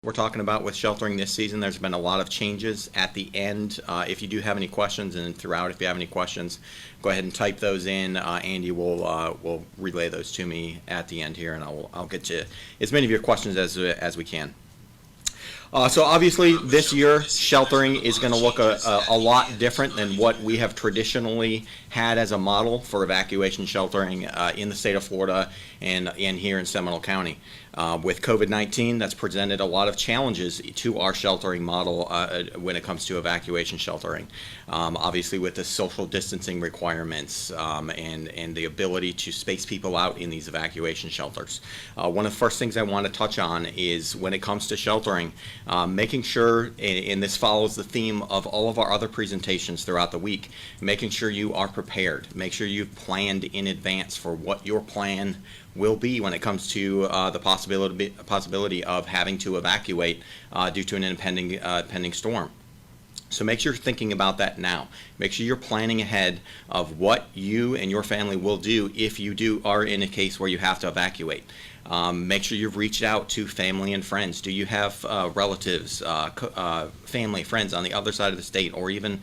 we're talking about with sheltering this season. There's been a lot of changes at the end. If you do have any questions, and throughout, if you have any questions, go ahead and type those in. Andy will relay those to me at the end here, and I'll get to as many of your questions as we can. So obviously this year sheltering is going to look a lot different than what we have traditionally had as a model for evacuation sheltering in the state of Florida and here in Seminole County. With COVID-19, that's presented a lot of challenges to our sheltering model when it comes to evacuation sheltering. Obviously with the social distancing requirements and the ability to space people out in these evacuation shelters. One of the first things I want to touch on is when it comes to sheltering, making sure, and this follows the theme of all of our other presentations throughout the week, making sure you are prepared. Make sure you've planned in advance for what your plan will be when it comes to the possibility of having to evacuate due to an impending storm. So make sure you're thinking about that now. Make sure you're planning ahead of what you and your family will do if you are in a case where you have to evacuate. Make sure you've reached out to family and friends. Do you have relatives, family, friends on the other side of the state, or even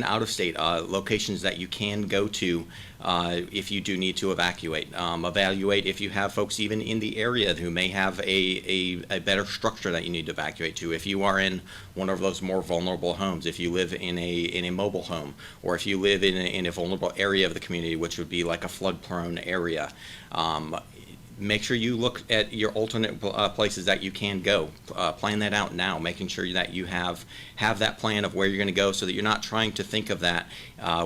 out of state locations that you can go to if you do need to evacuate? Evaluate if you have folks even in the area who may have a better structure that you need to evacuate to. If you are in one of those more vulnerable homes, if you live in a mobile home, or if you live in a vulnerable area of the community, which would be like a flood-prone area. Make sure you look at your alternate places that you can go. Plan that out now, making sure that you have that plan of where you're going to go so that you're not trying to think of that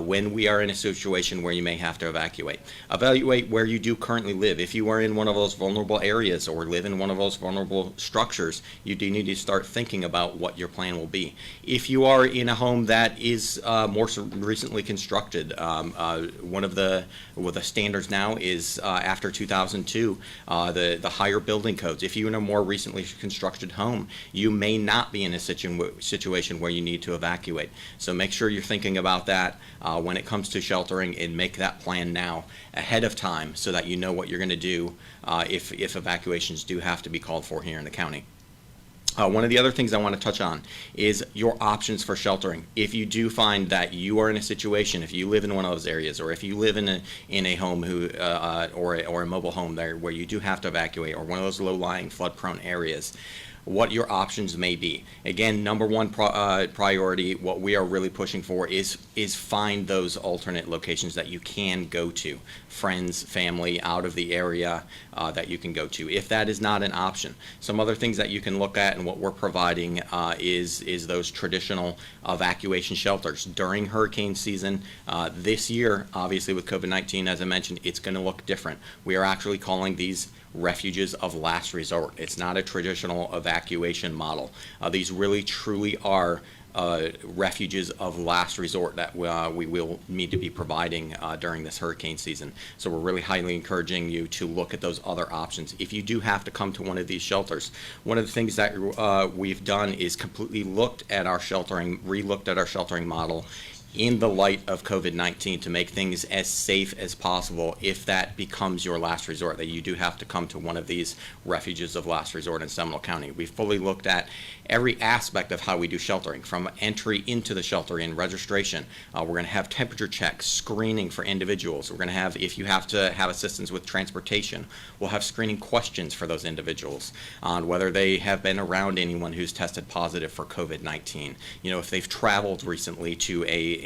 when we are in a situation where you may have to evacuate. Evaluate where you do currently live. If you are in one of those vulnerable areas or live in one of those vulnerable structures, you do need to start thinking about what your plan will be. If you are in a home that is more recently constructed, one of the standards now is after 2002, the higher building codes. If you're in a more recently constructed home, you may not be in a situation where you need to evacuate. So make sure you're thinking about that when it comes to sheltering, and make that plan now ahead of time so that you know what you're going to do if evacuations do have to be called for here in the county. One of the other things I want to touch on is your options for sheltering. If you do find that you are in a situation, if you live in one of those areas, or if you live in a home or a mobile home there where you do have to evacuate, or one of those low-lying flood-prone areas, what your options may be. Again, number one priority, what we are really pushing for is find those alternate locations that you can go to. Friends, family, out of the area that you can go to. If that is not an option, some other things that you can look at and what we're providing is those traditional evacuation shelters. During hurricane season this year, obviously with COVID-19, as I mentioned, it's going to look different. We are actually calling these refuges of last resort. It's not a traditional evacuation model. These really truly are refuges of last resort that we will need to be providing during this hurricane season. So we're really highly encouraging you to look at those other options. If you do have to come to one of these shelters, one of the things that we've done is completely relooked at our sheltering model in the light of COVID-19 to make things as safe as possible if that becomes your last resort, that you do have to come to one of these refuges of last resort in Seminole County. We fully looked at every aspect of how we do sheltering, from entry into the shelter and registration. We're going to have temperature checks, screening for individuals. We're going to have, if you have to have assistance with transportation, we'll have screening questions for those individuals on whether they have been around anyone who's tested positive for COVID-19. You know, if they've traveled recently to a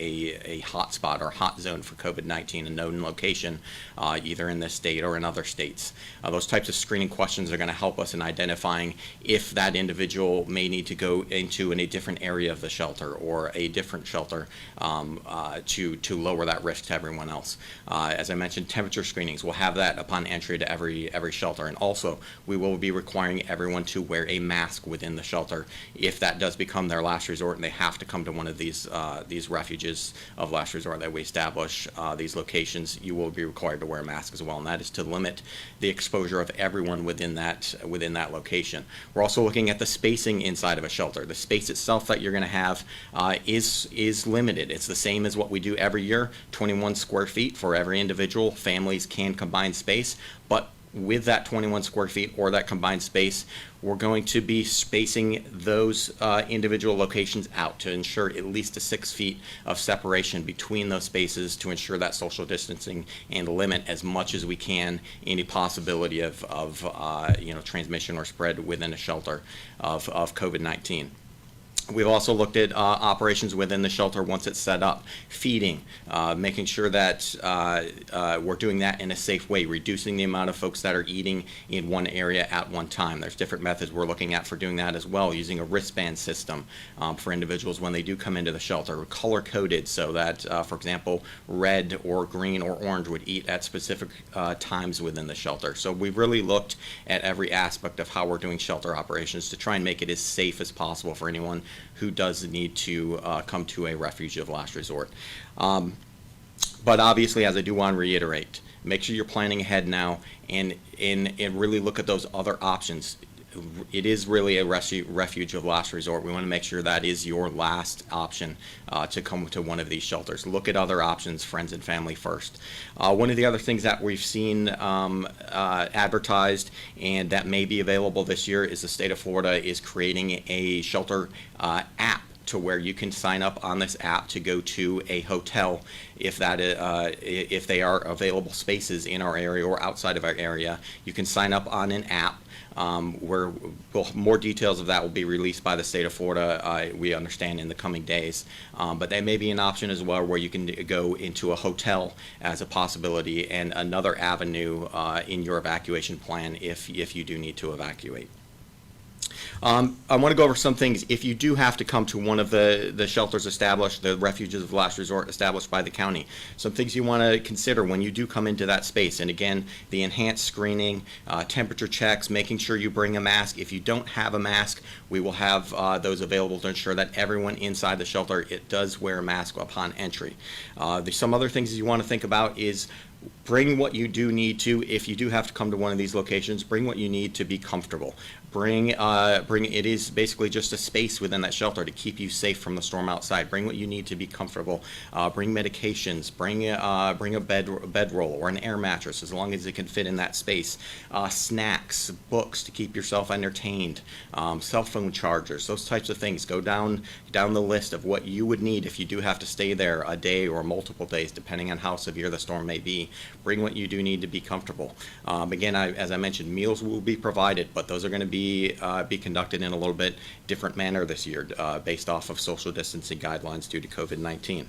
hot spot or hot zone for COVID-19, a known location, either in this state or in other states. Those types of screening questions are going to help us in identifying if that individual may need to go into a different area of the shelter or a different shelter to lower that risk to everyone else. As I mentioned, temperature screenings, we'll have that upon entry to every shelter, and also we will be requiring everyone to wear a mask within the shelter if that does become their last resort and they have to come to one of these refuges of last resort that we establish. These locations, you will be required to wear a mask as well, and that is to limit the exposure of everyone within that location. We're also looking at the spacing inside of a shelter. The space itself that you're going to have is limited. It's the same as what we do every year, 21 square feet for every individual. Families can combine space, but with that 21 square feet or that combined space, we're going to be spacing those individual locations out to ensure at least a 6 feet of separation between those spaces to ensure that social distancing and limit as much as we can any possibility of transmission or spread within a shelter of COVID-19. We've also looked at operations within the shelter once it's set up, feeding, making sure that we're doing that in a safe way, reducing the amount of folks that are eating in one area at one time. There's different methods we're looking at for doing that as well, using a wristband system for individuals when they do come into the shelter, color-coded so that, for example, red or green or orange would eat at specific times within the shelter. So we've really looked at every aspect of how we're doing shelter operations to try and make it as safe as possible for anyone who does need to come to a refuge of last resort. But obviously, as I do want to reiterate, make sure you're planning ahead now and really look at those other options. It is really a refuge of last resort. We want to make sure that is your last option to come to one of these shelters. Look at other options, friends and family first. One of the other things that we've seen advertised and that may be available this year is the state of Florida is creating a shelter app to where you can sign up on this app to go to a hotel if they are available spaces in our area or outside of our area. You can sign up on an app. Where more details of that will be released by the state of Florida, we understand, in the coming days. But that may be an option as well where you can go into a hotel as a possibility and another avenue in your evacuation plan if you do need to evacuate. I want to go over some things. If you do have to come to one of the shelters established, the refuges of last resort established by the county, some things you want to consider when you do come into that space. And again, the enhanced screening, temperature checks, making sure you bring a mask. If you don't have a mask, we will have those available to ensure that everyone inside the shelter does wear a mask upon entry. There's some other things you want to think about is bring what you do need to. If you do have to come to one of these locations, bring what you need to be comfortable. Bring it is basically just a space within that shelter to keep you safe from the storm outside. Bring what you need to be comfortable. Bring medications. Bring a bedroll or an air mattress as long as it can fit in that space. Snacks, books to keep yourself entertained. Cell phone chargers, those types of things. Go down the list of what you would need if you do have to stay there a day or multiple days, depending on how severe the storm may be. Bring what you do need to be comfortable. Again, as I mentioned, meals will be provided, but those are going to be conducted in a little bit different manner this year based off of social distancing guidelines due to COVID-19.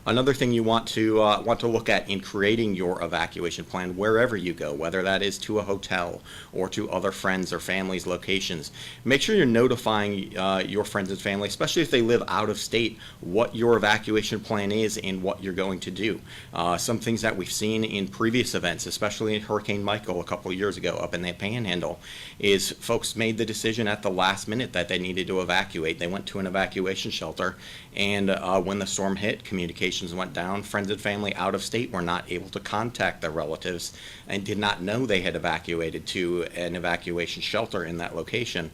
Another thing you want to look at in creating your evacuation plan wherever you go, whether that is to a hotel or to other friends or families' locations, make sure you're notifying your friends and family, especially if they live out of state, what your evacuation plan is and what you're going to do. Some things that we've seen in previous events, especially in Hurricane Michael a couple of years ago up in the Panhandle, is folks made the decision at the last minute that they needed to evacuate. They went to an evacuation shelter, and when the storm hit, communications went down. Friends and family out of state were not able to contact their relatives and did not know they had evacuated to an evacuation shelter in that location.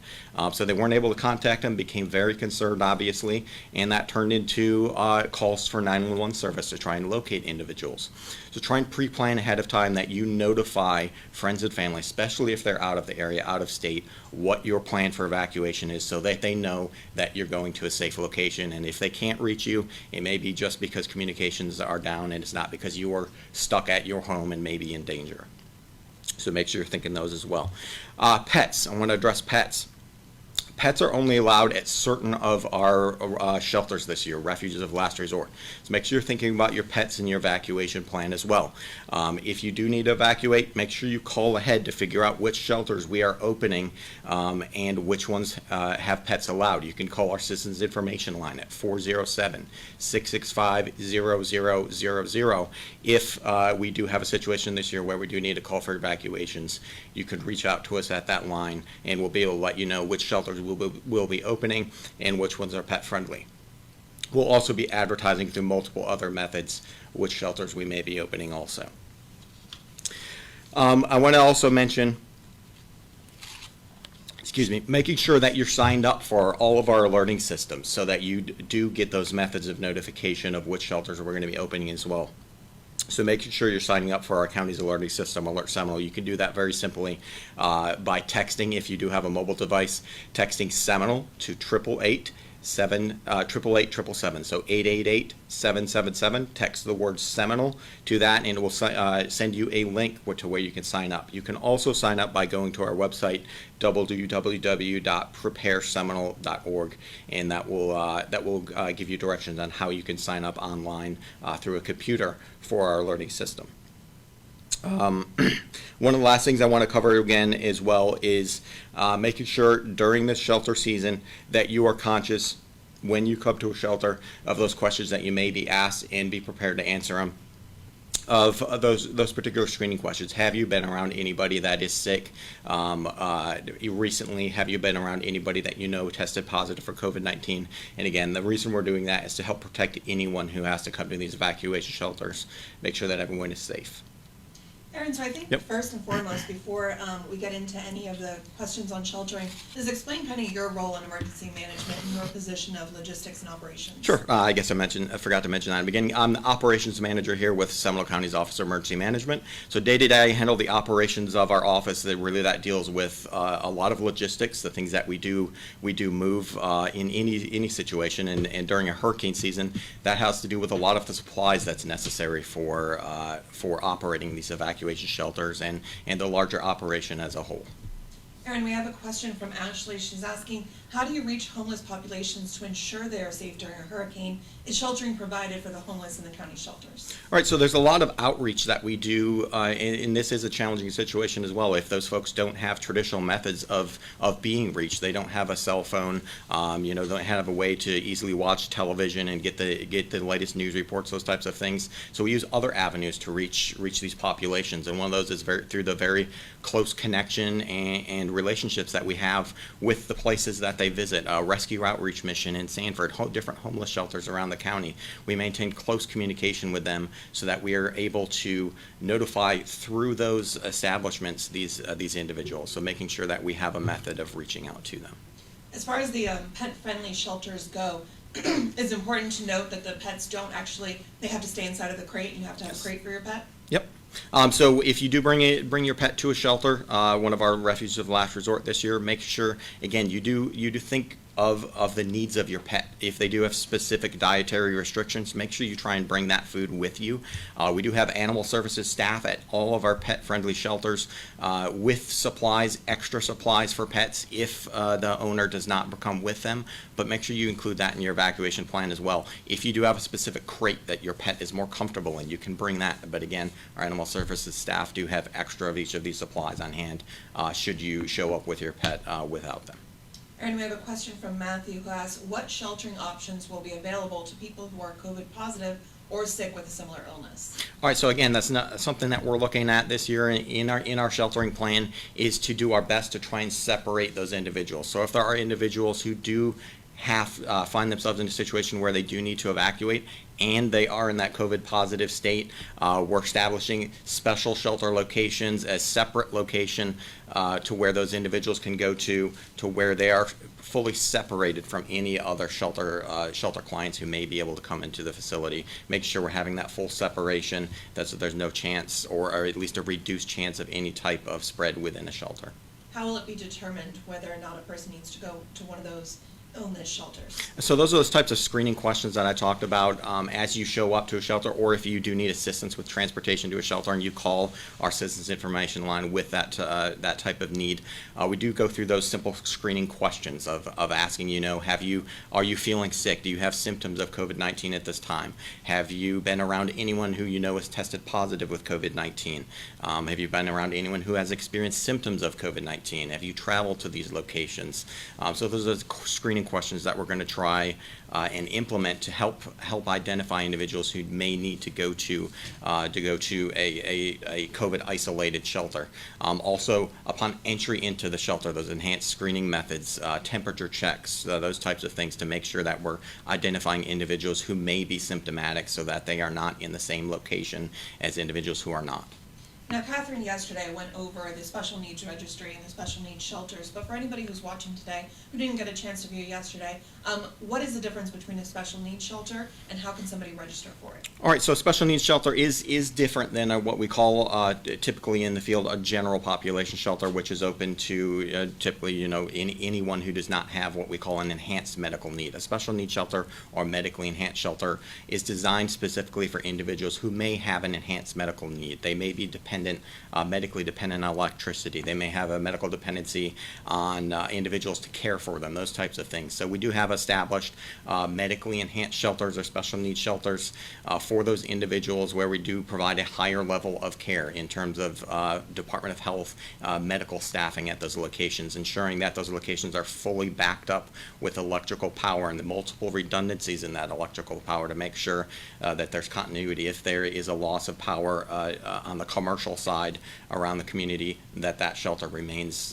So they weren't able to contact them, became very concerned, obviously, and that turned into calls for 911 service to try and locate individuals. So try and pre-plan ahead of time that you notify friends and family, especially if they're out of the area, out of state, what your plan for evacuation is so that they know that you're going to a safe location. And if they can't reach you, it may be just because communications are down and it's not because you are stuck at your home and may be in danger. So make sure you're thinking those as well. Pets, I want to address pets. Pets are only allowed at certain of our shelters this year, refuges of last resort. So make sure you're thinking about your pets in your evacuation plan as well. If you do need to evacuate, make sure you call ahead to figure out which shelters we are opening and which ones have pets allowed. You can call our Citizens Information Line at 407-665-0000. If we do have a situation this year where we do need a call for evacuations, you can reach out to us at that line and we'll be able to let you know which shelters we'll be opening and which ones are pet friendly. We'll also be advertising through multiple other methods which shelters we may be opening also. I want to also mention, making sure that you're signed up for all of our alerting systems so that you do get those methods of notification of which shelters we're going to be opening as well. So making sure you're signing up for our county's alerting system, Alert Seminole. You can do that very simply by texting, if you do have a mobile device, texting Seminole to 888-777. So 888-777. Text the word Seminole to that, and it will send you a link to where you can sign up. You can also sign up by going to our website, www.prepareseminole.org, and that will give you directions on how you can sign up online through a computer for our alerting system. One of the last things I want to cover again as well is making sure during this shelter season that you are conscious when you come to a shelter of those questions that you may be asked, and be prepared to answer them. Of those particular screening questions: have you been around anybody that is sick recently? Have you been around anybody that you know tested positive for COVID-19? And again, the reason we're doing that is to help protect anyone who has to come to these evacuation shelters, make sure that everyone is safe. Aaron, so I think first and foremost, before we get into any of the questions on sheltering, is explain kind of your role in emergency management and your position of logistics and operations. Sure. I guess I forgot to mention that in the beginning. I'm the operations manager here with Seminole County's Office of Emergency Management. So day to day, I handle the operations of our office. That deals with a lot of logistics, the things that we do move in any situation. And during a hurricane season, that has to do with a lot of the supplies that's necessary for operating these evacuation shelters and the larger operation as a whole. Aaron, we have a question from Ashley. She's asking, how do you reach homeless populations to ensure they are safe during a hurricane? Is sheltering provided for the homeless in the county shelters? All right, so there's a lot of outreach that we do, and this is a challenging situation as well. If those folks don't have traditional methods of being reached, they don't have a cell phone, don't have a way to easily watch television and get the latest news reports, those types of things. So we use other avenues to reach these populations, and one of those is through the very close connection and relationships that we have with the places that they visit. Rescue Outreach Mission in Sanford, different homeless shelters around the county. We maintain close communication with them so that we are able to notify through those establishments these individuals. So making sure that we have a method of reaching out to them. As far as the pet-friendly shelters go, it's important to note that the pets they have to stay inside of the crate, and you have to have a crate for your pet? Yep. So if you do bring your pet to a shelter, one of our Refuges of Last Resort this year, make sure, again, you do think of the needs of your pet. If they do have specific dietary restrictions, make sure you try and bring that food with you. We do have animal services staff at all of our pet-friendly shelters with supplies, extra supplies for pets if the owner does not come with them, but make sure you include that in your evacuation plan as well. If you do have a specific crate that your pet is more comfortable in, you can bring that, but again, our animal services staff do have extra of each of these supplies on hand should you show up with your pet without them. And we have a question from Matthew who asks, what sheltering options will be available to people who are COVID positive or sick with a similar illness? All right, so again, that's not something that we're looking at this year in our sheltering plan, is to do our best to try and separate those individuals. So if there are individuals who do find themselves in a situation where they do need to evacuate and they are in that COVID positive state, we're establishing special shelter locations as separate location to where those individuals can go to where they are fully separated from any other shelter clients who may be able to come into the facility. Make sure we're having that full separation, so there's no chance or at least a reduced chance of any type of spread within a shelter. How will it be determined whether or not a person needs to go to one of those illness shelters? So those are those types of screening questions that I talked about as you show up to a shelter, or if you do need assistance with transportation to a shelter and you call our citizens information line with that type of need. We do go through those simple screening questions of asking, are you feeling sick? Do you have symptoms of COVID-19 at this time? Have you been around anyone who has tested positive with COVID-19? Have you been around anyone who has experienced symptoms of COVID-19? Have you traveled to these locations? So those are screening questions that we're going to try and implement to help identify individuals who may need to go to a COVID isolated shelter. Also, upon entry into the shelter, those enhanced screening methods, temperature checks, those types of things to make sure that we're identifying individuals who may be symptomatic so that they are not in the same location as individuals who are not. Now, Catherine yesterday went over the special needs registry and the special needs shelters, but for anybody who's watching today who didn't get a chance to view yesterday, what is the difference between a special needs shelter and how can somebody register for it? All right, so a special needs shelter is different than what we call typically in the field a general population shelter, which is open to typically anyone who does not have what we call an enhanced medical need. A special needs shelter or medically enhanced shelter is designed specifically for individuals who may have an enhanced medical need. They may be medically dependent on electricity. They may have a medical dependency on individuals to care for them, those types of things. So we do have established medically enhanced shelters or special needs shelters for those individuals where we do provide a higher level of care in terms of Department of Health medical staffing at those locations, ensuring that those locations are fully backed up with electrical power and the multiple redundancies in that electrical power to make sure that there's continuity if there is a loss of power on the commercial side around the community, that shelter remains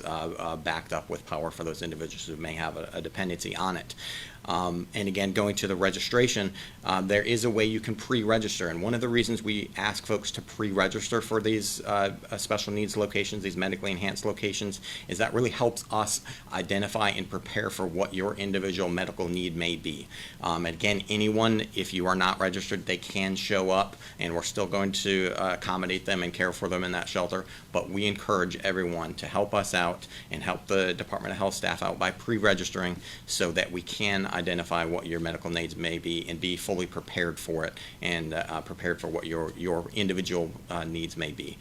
backed up with power for those individuals who may have a dependency on it. And again, going to the registration, there is a way you can pre-register, and one of the reasons we ask folks to pre-register for these special needs locations, these medically enhanced locations, is that really helps us identify and prepare for what your individual medical need may be. Again, anyone, if you are not registered, they can show up, and we're still going to accommodate them and care for them in that shelter, but we encourage everyone to help us out and help the Department of Health staff out by pre-registering so that we can identify what your medical needs may be and be fully prepared for it and prepared for what your individual needs may be.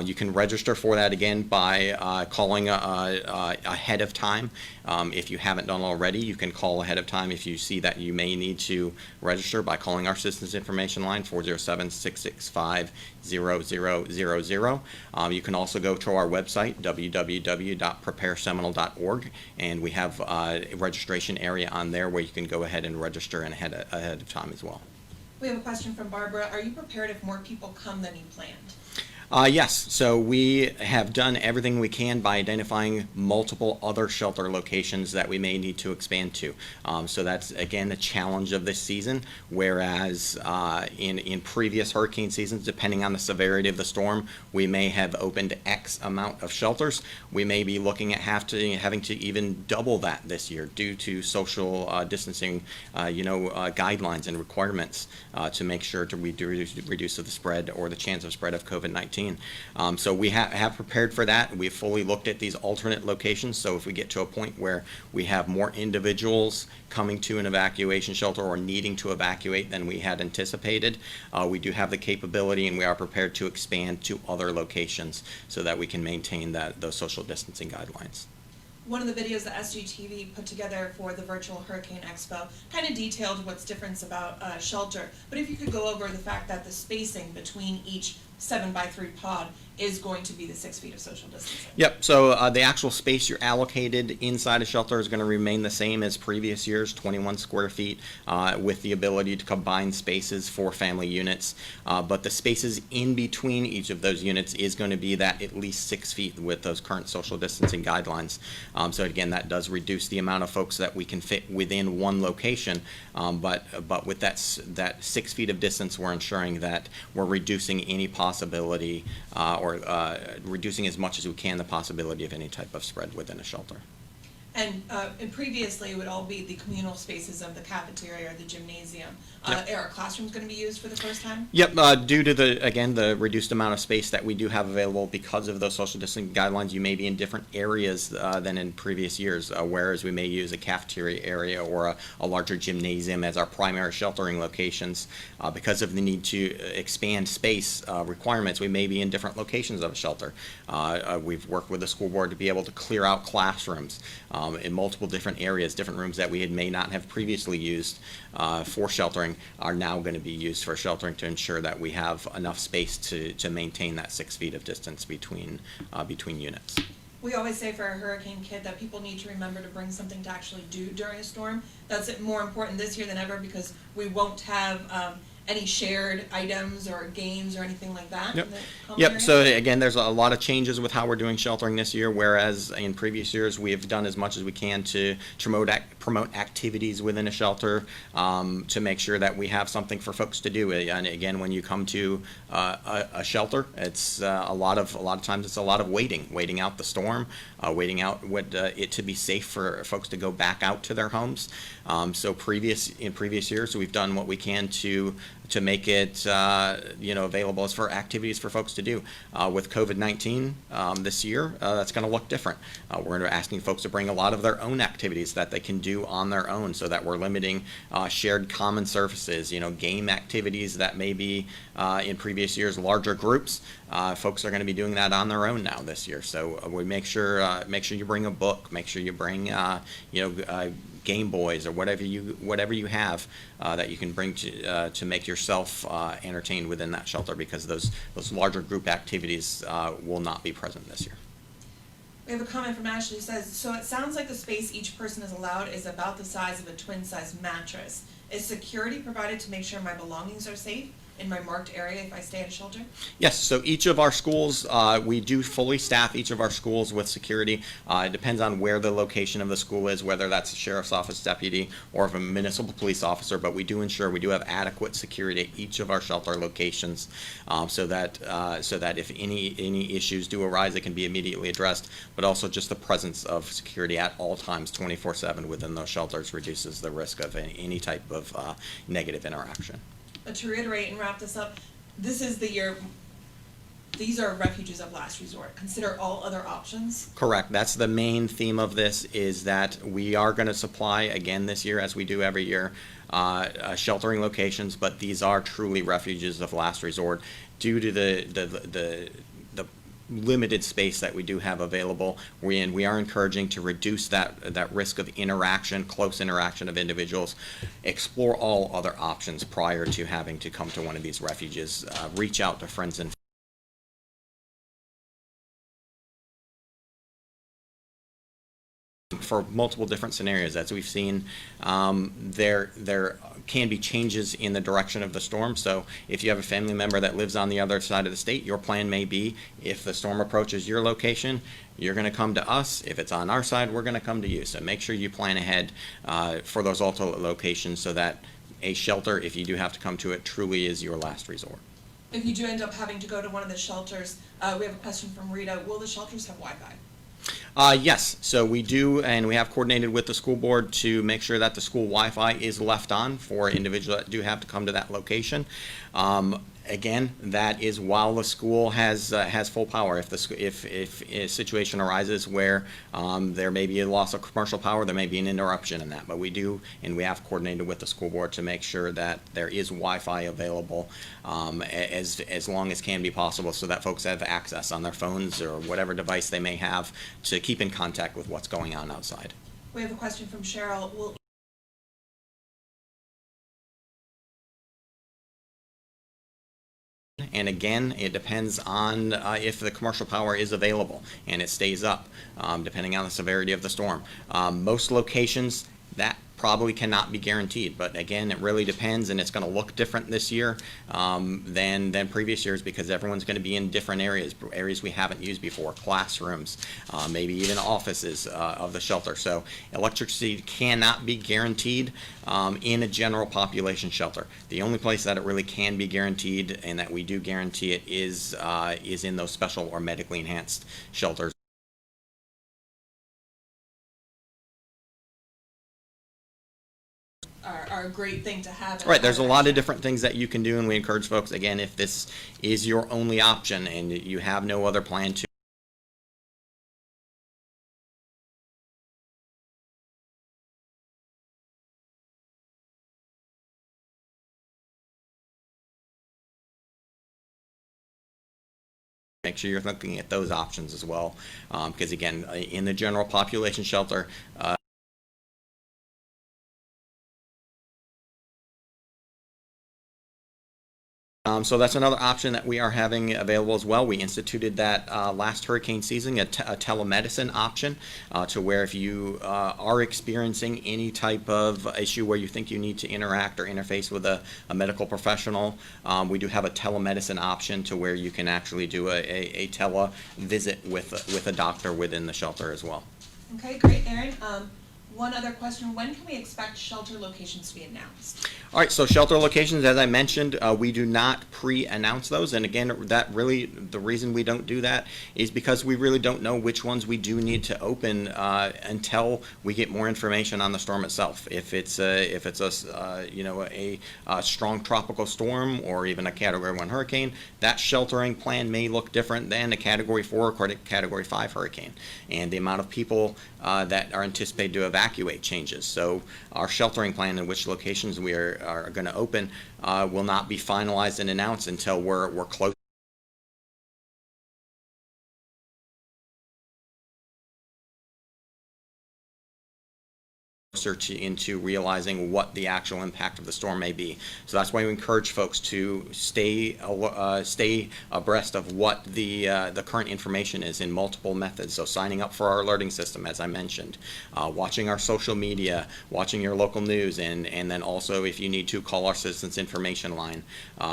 You can register for that again by calling ahead of time. If you haven't done already, you can call ahead of time if you see that you may need to register by calling our Citizens Information Line 407-665-0000. You can also go to our website www.prepareseminole.org, and we have a registration area on there where you can go ahead and register and ahead of time as well. We have a question from Barbara. Are you prepared if more people come than you planned? Yes, so we have done everything we can by identifying multiple other shelter locations that we may need to expand to. So that's, again, the challenge of this season, whereas in previous hurricane seasons, depending on the severity of the storm, we may have opened X amount of shelters. We may be looking at having to even double that this year due to social distancing guidelines and requirements to make sure to reduce the spread or the chance of spread of COVID-19. So we have prepared for that. We've fully looked at these alternate locations, so if we get to a point where we have more individuals coming to an evacuation shelter or needing to evacuate than we had anticipated, we do have the capability and we are prepared to expand to other locations so that we can maintain those social distancing guidelines. One of the videos that SGTV put together for the virtual Hurricane Expo kind of detailed what's different about shelter, but if you could go over the fact that the spacing between each 7x3 pod is going to be the 6 feet of social distancing. Yep, so the actual space you're allocated inside a shelter is going to remain the same as previous years, 21 square feet, with the ability to combine spaces for family units. But the spaces in between each of those units is going to be that at least 6 feet with those current social distancing guidelines. So again, that does reduce the amount of folks that we can fit within one location, but with that 6 feet of distance, we're ensuring that we're reducing any possibility or reducing as much as we can the possibility of any type of spread within a shelter. And previously, it would all be the communal spaces of the cafeteria or the gymnasium. Yep. Are classrooms going to be used for the first time? Yep. Due to the reduced amount of space that we do have available because of those social distancing guidelines, you may be in different areas than in previous years. Whereas we may use a cafeteria area or a larger gymnasium as our primary sheltering locations, because of the need to expand space requirements, we may be in different locations of a shelter. We've worked with the school board to be able to clear out classrooms in multiple different areas. Different rooms that we may not have previously used for sheltering are now going to be used for sheltering to ensure that we have enough space to maintain that 6 feet of distance between units. We always say for a hurricane kit that people need to remember to bring something to actually do during a storm. That's more important this year than ever because we won't have any shared items or games or anything like that? Yep. In the common Yep. area? So again, there's a lot of changes with how we're doing sheltering this year, whereas in previous years we have done as much as we can to promote activities within a shelter, to make sure that we have something for folks to do. And again, when you come to a shelter, it's a lot of times it's a lot of waiting out the storm, waiting out it to be safe for folks to go back out to their homes. So in previous years, we've done what we can to make it available as for activities for folks to do. With COVID-19 this year, that's going to look different. We're asking folks to bring a lot of their own activities that they can do on their own, so that we're limiting shared common surfaces, game activities that may be in previous years larger groups. Folks are going to be doing that on their own now this year. So we make sure you bring a book, make sure you bring Game Boys or whatever you have that you can bring to make yourself entertained within that shelter, because those larger group activities will not be present this year. We have a comment from Ashley who says, so it sounds like the space each person is allowed is about the size of a twin-size mattress. Is security provided to make sure my belongings are safe in my marked area if I stay at a shelter? Yes, so each of our schools, we do fully staff each of our schools with security. It depends on where the location of the school is, whether that's a sheriff's office deputy or if a municipal police officer, but we do have adequate security at each of our shelter locations, so that if any issues do arise, it can be immediately addressed, but also just the presence of security at all times 24/7 within those shelters reduces the risk of any type of negative interaction. But to reiterate and wrap this up, this is the year, these are refuges of last resort. Consider all other options. Correct. That's the main theme of this, is that we are going to supply, again this year, as we do every year, sheltering locations, but these are truly refuges of last resort due to the limited space that we do have available. We are encouraging to reduce that risk of close interaction of individuals. Explore all other options prior to having to come to one of these refuges. Reach out to friends and for multiple different scenarios. As we've seen, there can be changes in the direction of the storm. So if you have a family member that lives on the other side of the state, your plan may be, if the storm approaches your location, you're going to come to us. If it's on our side, we're going to come to you. So make sure you plan ahead for those alternate locations, so that a shelter, if you do have to come to it, truly is your last resort. If you do end up having to go to one of the shelters, we have a question from Rita. Will the shelters have Wi-Fi? Yes, so we do, and we have coordinated with the school board to make sure that the school Wi-Fi is left on for individuals that do have to come to that location. Again, that is while the school has full power. If a situation arises where there may be a loss of commercial power, there may be an interruption in that. But we do, and we have coordinated with the school board to make sure that there is Wi-Fi available as long as can be possible, so that folks have access on their phones or whatever device they may have to keep in contact with what's going on outside. We have a question from Cheryl. And again, it depends on if the commercial power is available and it stays up, depending on the severity of the storm. Most locations, that probably cannot be guaranteed, but again, it really depends, and it's going to look different this year than previous years, because everyone's going to be in different areas we haven't used before, classrooms, maybe even offices of the shelter. So electricity cannot be guaranteed in a general population shelter. The only place that it really can be guaranteed, and that we do guarantee it, is in those special or medically enhanced shelters. Are a great thing to have. Right, there's a lot of different things that you can do, and we encourage folks, again, if this is your only option and you have no other plan to make sure you're looking at those options as well, because again, in the general population shelter, So that's another option that we are having available as well. We instituted that last hurricane season, a telemedicine option, to where if you are experiencing any type of issue where you think you need to interact or interface with a medical professional, we do have a telemedicine option to where you can actually do a tele visit with a doctor within the shelter as well. Okay, great, Aaron. One other question, when can we expect shelter locations to be announced? All right, so shelter locations, as I mentioned, we do not pre-announce those, and again, the reason we don't do that is because we really don't know which ones we do need to open until we get more information on the storm itself. If it's a strong tropical storm or even a Category 1 hurricane, that sheltering plan may look different than a Category 4 or Category 5 hurricane, and the amount of people that are anticipated to evacuate changes. So our sheltering plan and which locations we are going to open will not be finalized and announced until we're close into realizing what the actual impact of the storm may be. So that's why we encourage folks to stay abreast of what the current information is in multiple methods. So signing up for our alerting system, as I mentioned, watching our social media, watching your local news, and then also, if you need to, call our citizens information line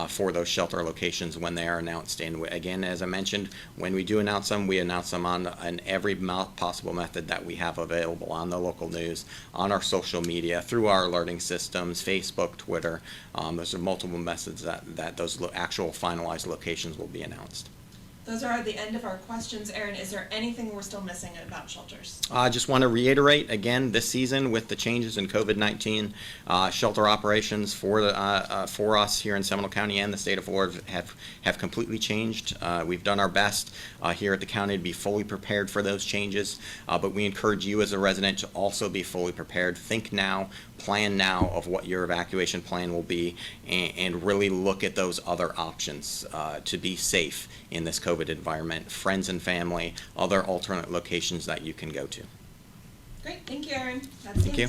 for those shelter locations when they are announced. And again, as I mentioned, when we do announce them, we announce them on every possible method that we have available on the local news, on our social media, through our alerting systems, Facebook, Twitter. Those are multiple methods that those actual finalized locations will be announced. Those are the end of our questions. Aaron, is there anything we're still missing about shelters? I just want to reiterate again, this season with the changes in COVID-19, shelter operations for us here in Seminole County and the state of Florida have completely changed. We've done our best here at the county to be fully prepared for those changes, but we encourage you as a resident to also be fully prepared. Think now, plan now of what your evacuation plan will be, and really look at those other options to be safe in this COVID environment, friends and family, other alternate locations that you can go to. Great, thank you, Aaron. That's Thank it. you.